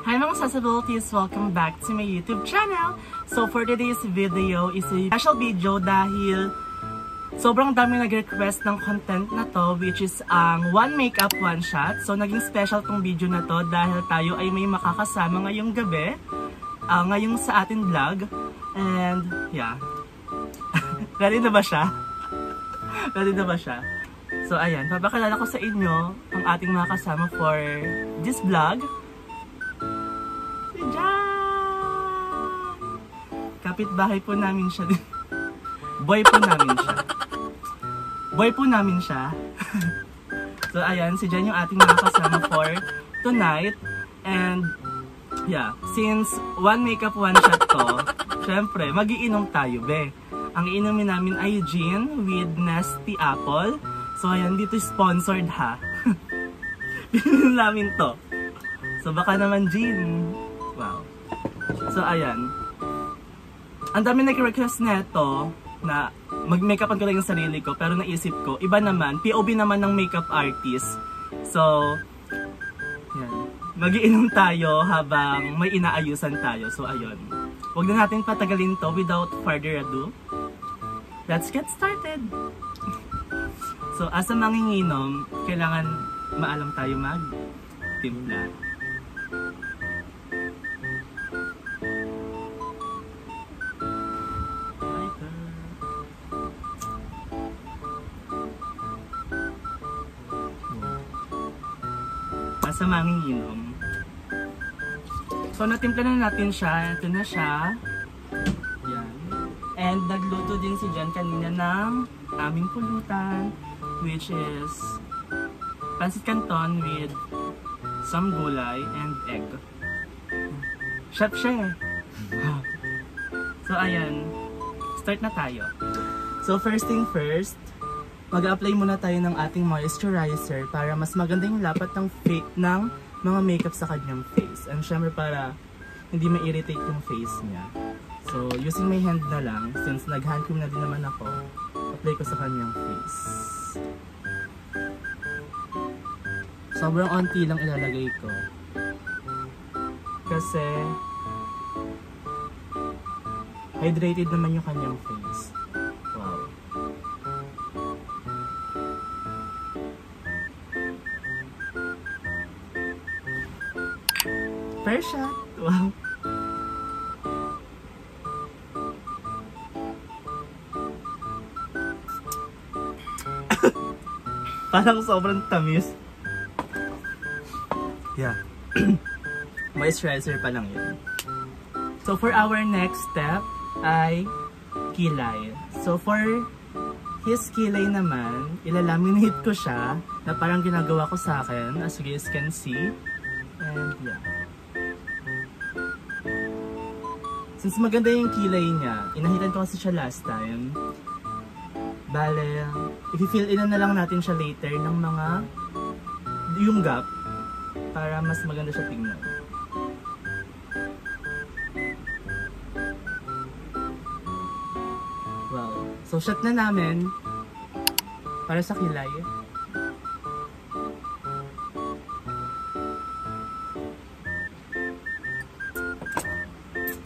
Hi mga Sassabilities! Welcome back to my YouTube channel! So for today's video is a special video dahil sobrang dami nag-request ng content na to, which is ang one makeup, one shot. So naging special tong video na to dahil tayo ay may makakasama ngayong gabi, ngayong sa ating vlog. And yeah, ready na ba siya? Ready na ba siya? So ayan, papakilala ko sa inyo ang ating mga kasama for this vlog. Si Jan! Kapitbahay po namin siya din. Boy po namin siya. Boy po namin siya. So ayan, si Jan yung ating mga kasama for tonight. And yeah, since one makeup, one shot to, syempre, magiinom tayo, be. Ang iinumin namin ay gin with Nasty Apple. So ayan, dito sponsored ha. Pinili namin to. So baka naman gin. Wow. So ayan. Ang dami nag-request neto na mag-makeupan ko lang yung sarili ko. Pero naisip ko, iba naman, POV naman ng makeup artist. So, yan. Magiinom tayo habang may inaayusan tayo. So ayun. Huwag na natin patagalin to without further ado. Let's get started! So, as a manginginom, kailangan maalam tayo mag-timpla. As a manginginom. So, natimpla na natin siya. Ito na siya. Yan. And nagluto din si Jan kanina ng aming pulutan, which is pancit canton with some gulay and egg. Chef siya eh. So ayan, start na tayo. So first thing first, mag-apply muna tayo ng ating moisturizer para mas maganda yung lapat ng mga makeup sa kanyang face. And syempre para hindi ma-irritate yung face niya. So using my hand na lang, since nag-hand cream na din naman ako, apply ko sa kanyang face. Sobrang onti lang ilalagay ko. Kasi hydrated naman yung kanyang face. Wow. First shot. Wow. Parang sobrang tamis. Yeah. Moisturizer pa lang yun. So for our next step ay kilay. So for his kilay naman, ilalaminate ko siya na parang ginagawa ko sa akin, as you guys can see. And yeah. Since maganda yung kilay niya, inahitan ko kasi siya last time. Bale, i-fill in na lang natin siya later ng yung gap para mas maganda siya tingnan. Wow. So, shot na namin para sa kilay.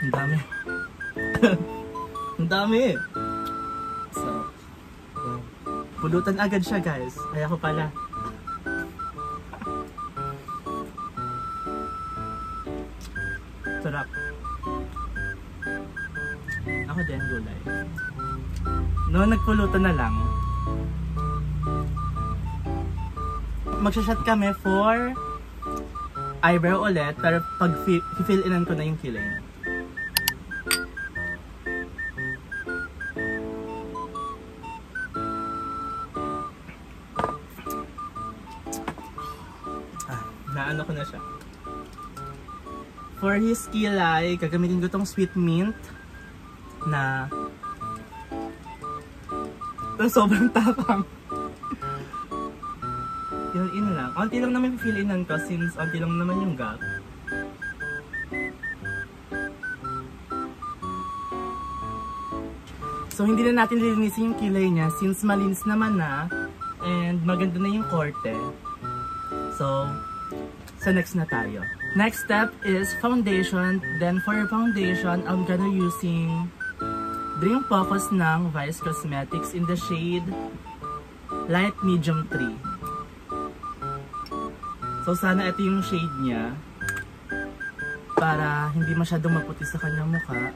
Ang dami. Ang dami. So, wow. Pulutan agad siya guys. Kaya ko pala. Sarap. Ako din gulay. No, nagpulutan na lang. Magsashot kami for eyebrow ulit. Pero pag fill inan ko na yung kilay niya. Naano ko na siya. For his kilay, gagamitin ko tong sweet mint na sobrang tapang. Fill in lang. Onti lang naman fill inan ko since onti lang naman yung gap. So hindi na natin lilinisin yung kilay niya since malinis naman na and maganda na yung korte. So sa next na tayo. Next step is foundation. Then for foundation, I'm gonna using Dream Focus ng Vice Cosmetics in the shade Light Medium 3. So sana ito yung shade niya para hindi masyadong maputi sa kanyang mukha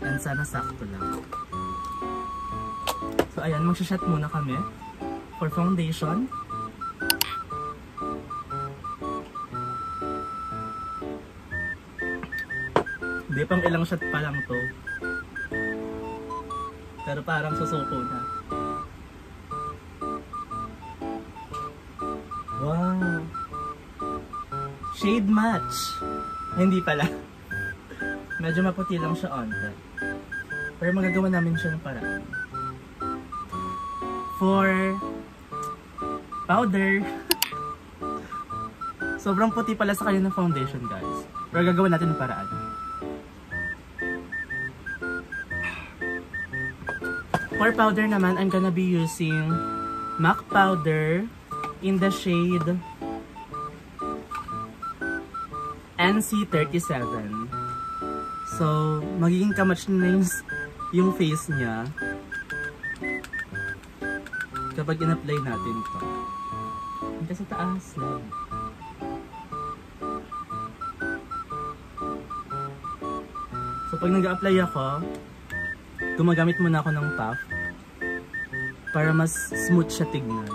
and sana sakto lang. So ayan, magsha-shot muna kami for foundation. Hindi, pang ilang shot pa lang to. Pero parang susuko na. Wow! Shade match! Hindi pala. Medyo maputi lang siya onte. Pero magagawa namin siya ng paraan. For powder. Sobrang puti pala sa kanya ng foundation, guys. Pero gagawin natin ng paraan. For powder naman, I'm gonna be using MAC powder in the shade NC37. So, magiging kamatch na yung face niya kapag in-apply natin ito. Hanggang sa taas lang. So, pag nag-a-apply ako, gumagamit muna ako ng puff para mas smooth siya tignan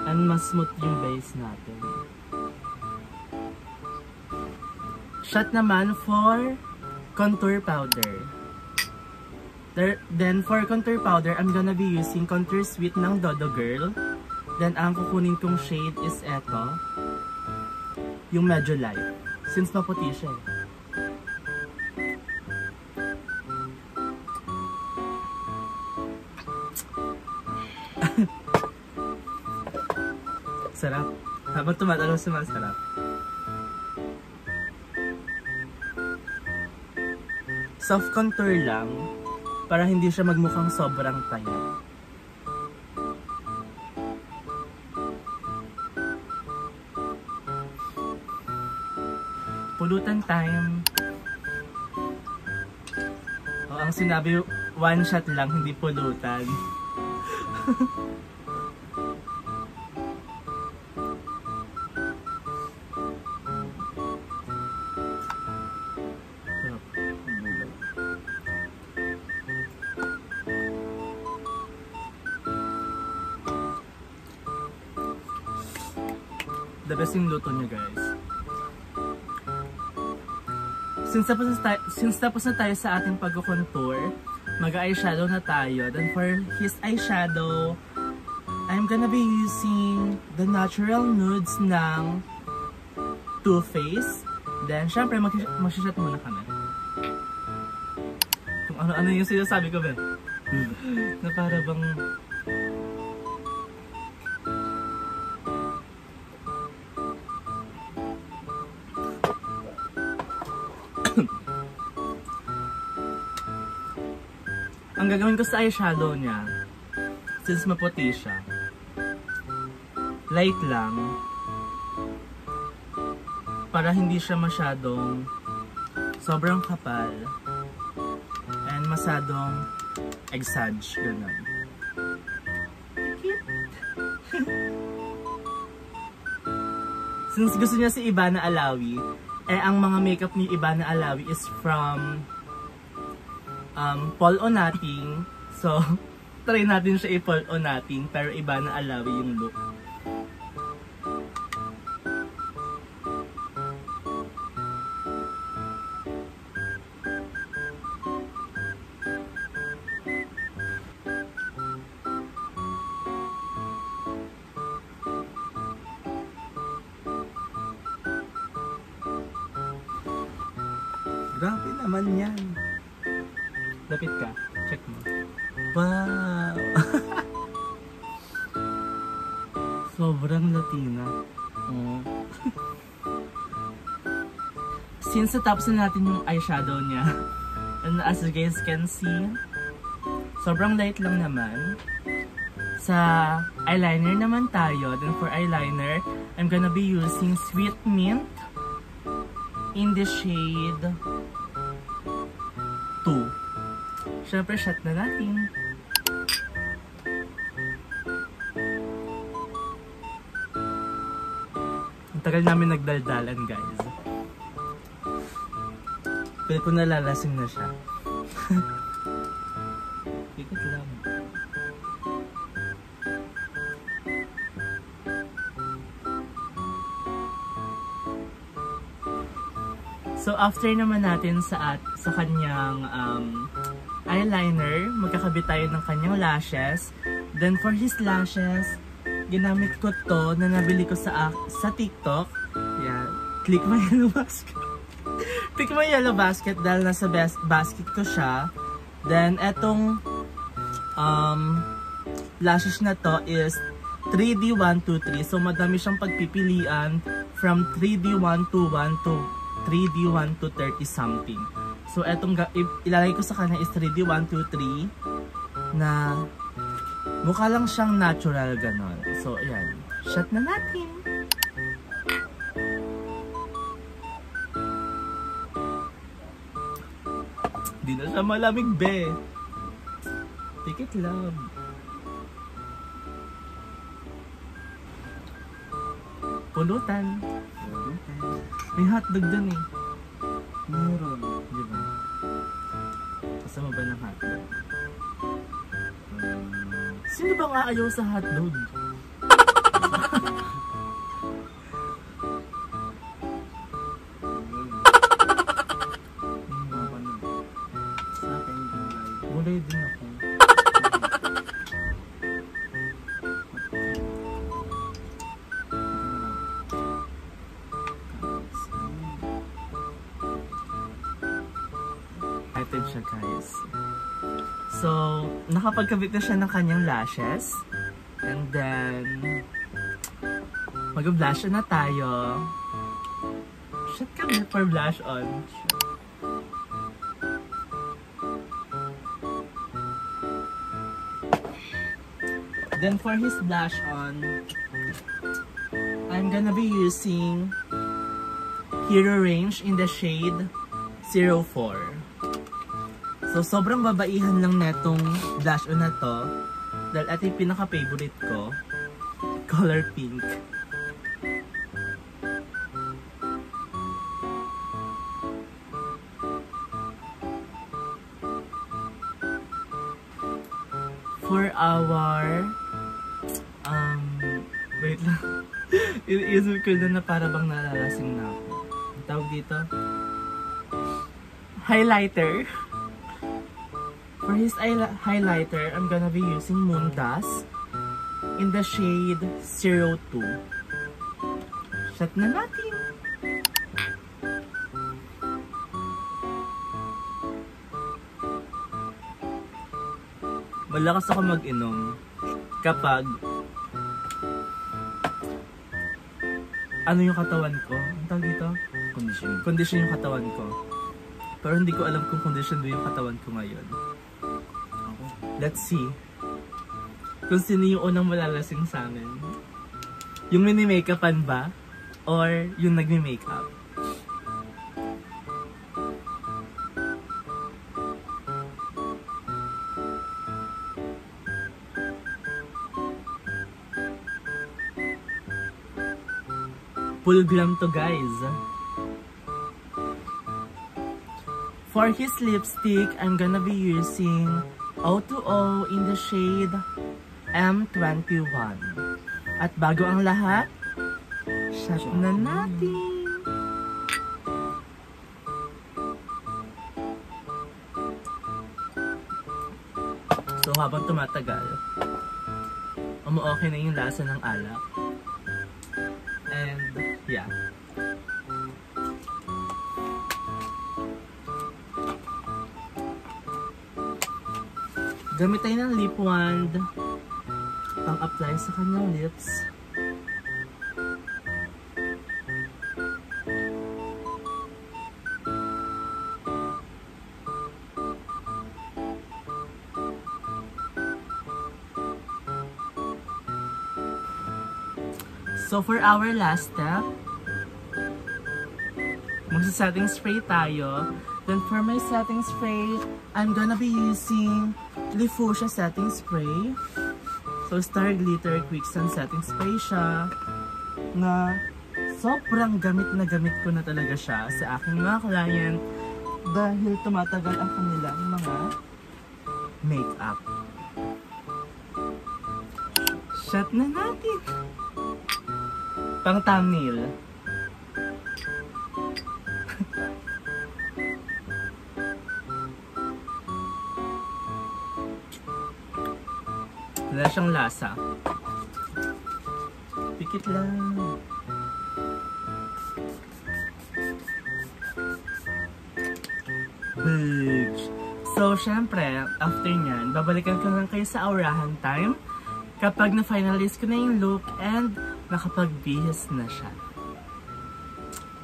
and mas smooth yung base natin. Shot naman for contour powder. Then for contour powder, I'm gonna be using Contour Sweet ng Dodo Girl. Then ang kukunin kong shade is eto, yung medyo light, since maputi siya. Sarap. Habang tumatalo, sumasarap. Soft contour lang para hindi siya magmukhang sobrang payat. Pulutan time. O, ang sinabi, one shot lang, hindi pulutan. The best yung luto niya, guys. Since tapos na tayo sa ating pag-contour, mag-eyeshadow na tayo. Then for his eyeshadow, I'm gonna be using the Natural Nudes ng Too Faced. Then syempre mag-shot muna kami. Kung ano-ano yung sinasabi ko, be. Na para bang ang gagawin ko sa eyeshadow niya, since maputi siya, light lang para hindi siya masyadong sobrang kapal and masyadong exage, ganun. Since gusto niya si Ivana Alawi, ang mga makeup ni Ivana Alawi is from Paul Onating. So, try natin siya i-Paul Onating, pero Ivana Alawi yung look. Grabe naman yan. Lapit ka. Check mo. Wow! Sobrang Latina. Oh. Since natapos na natin yung eyeshadow niya, and as you guys can see, sobrang light lang naman. Sa eyeliner naman tayo. Then for eyeliner, I'm gonna be using Sweet Mint in the shade 2. Syempre, shot na natin. Ang tagal namin nagdaldalan, guys. Pero kung nalalasing na siya. Ikot lang. So after naman natin sa kanyang eyeliner, magkakabit tayo ng kanyang lashes. Then for his lashes, ginamit ko to na nabili ko sa TikTok. Yan. Click my yellow basket. Click my yellow basket dahil nasa best basket ko siya. Then etong lashes na to is 3D123. So madami siyang pagpipilian from 3D121 to 3D1 to 30 something. So etong ilalagay ko sa kanya is 3D123 na mukha lang siyang natural ganon. So ayan, shot na natin. Di na siya malamig, be. Take it lang. Pulutan. May hotdog dun eh. Meron. Diba? Kasama ba ng hotdog? Sino ba nga ayaw sa hotdog? Sa akin, gulay. Gulay din ako. Item siya, guys. So, nakapagkabit na siya ng kanyang lashes. And then, mag-blush na tayo. Shot kami for blush on. Then for his blush on, I'm gonna be using Hero Range in the shade 04. So, sobrang babaihan lang netong blush on na to. Dahil ito yung pinaka-favorite ko. Color pink. For our... wait lang. Iisip ko na para bang nalalasing na ako. Ang tawag dito? Highlighter. For his highlighter, I'm gonna be using Moon Dust in the shade 02. Shot na natin! Malakas ako mag-inom kapag ano yung katawan ko? Ang tawag dito? Condition. Condition yung katawan ko. Pero hindi ko alam kung condition do yung katawan ko ngayon. Let's see. Kung sino yung unang malalasing sa amin. Yung mini-makeupan ba? Or yung nagmi-makeup? Full glam to, guys. For his lipstick, I'm gonna be using O2O in the shade M21. At bago ang lahat, shot na natin! So habang tumatagal, umu-okay na yung lasa ng alak. And yeah. Gamit tayo ng lip wand pang-apply sa kanyang lips. So for our last step, magsa-setting spray tayo. Then for my setting spray, I'm gonna be using LeFuchsia setting spray. So Star Glitter Quicksand setting spray siya na sobrang gamit na gamit ko na talaga siya sa aking mga client dahil tumatagal ang kanilang mga makeup. Shot na natin! Pang thumbnail. Wala siyang lasa. Pikit lang. Bitch. So, syempre, after nyan, babalikan ko lang kayo sa aurahan time kapag na-finalize ko na yung look and nakapagbihis na siya.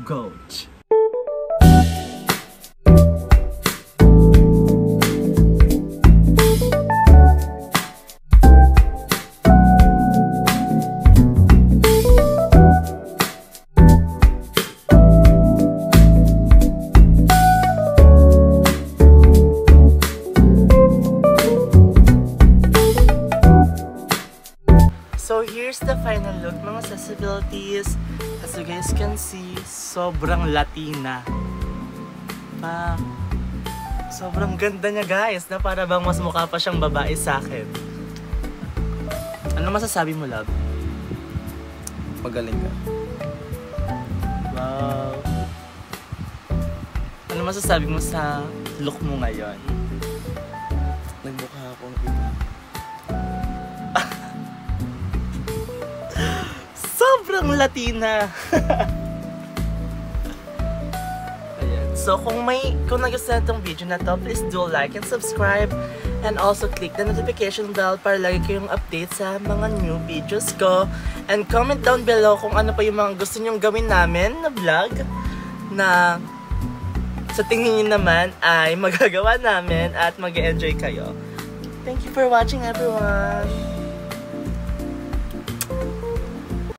Go! So here's the final look mga accessibilities. As you guys can see, sobrang Latina. Sobrang ganda niya guys, na para bang mas mukha pa siyang babae sa akin. Ano masasabi mo, love? Pagaling ka. Wow. Ano masasabi mo sa look mo ngayon? Nagmukha akong iba. Sobrang Latina. Ayan. So kung nagustuhan itong video na to, please do like and subscribe and also click the notification bell para lagi kayong update sa mga new videos ko. And comment down below kung ano pa yung mga gusto nyong gawin namin na vlog na sa tingin nyo naman ay magagawa namin at mag-enjoy kayo. Thank you for watching everyone!